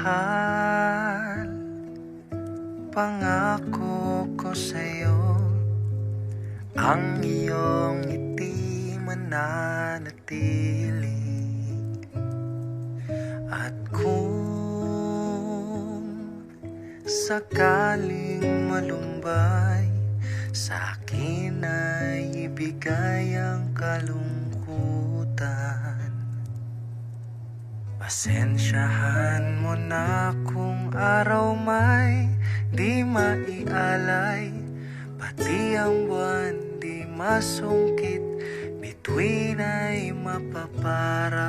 Mahal, pangako ko sa'yo, ang iyong ngiti mananatili. At kung sakaling malumbay, sa akin ay ibigay ang kalungkutan. Pasensyahan mo na kung araw may di maialay, pati ang buwan di masungkit, bituin ay mapaparam.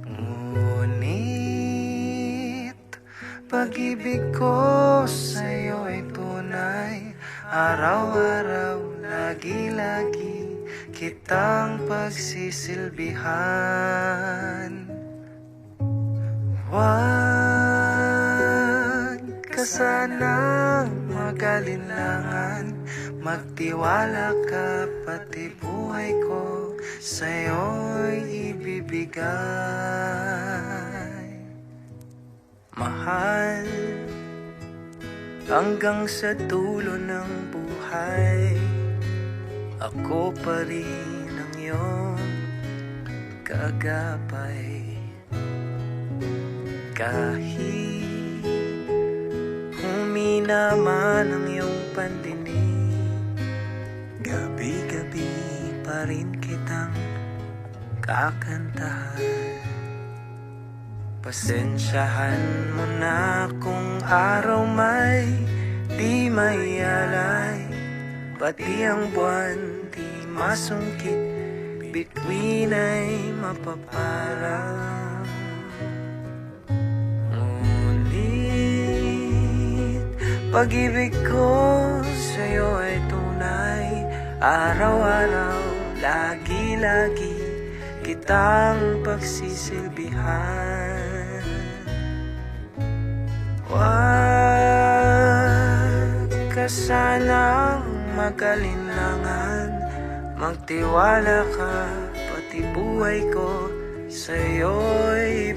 Ngunit pag-ibig ko sa'yo ay tunay, araw-araw, lagi-lagi kitang pagsisilbihan. Huwag ka sanang mag-alinlangan, magtiwala ka, pati buhay ko sa'yo'y ibibigay. Mahal, hanggang sa dulo ng buhay, ako pa rin ang iyong kagabay. Kahit humina man ang iyong pandinig, gabi-gabi pa rin kitang kakantahan. Pasensyahan mo na kung araw may di maialay, pati ang buwan di masungkit, bituin ay mapaparang. Ngunit pag-ibig ko sa'yo ay tunay, araw-araw, lagi-lagi kitang pagsisilbihan. Huwag ka sanang mag-alinlangan, magtiwala ka, pati buhay ko sa'yo'y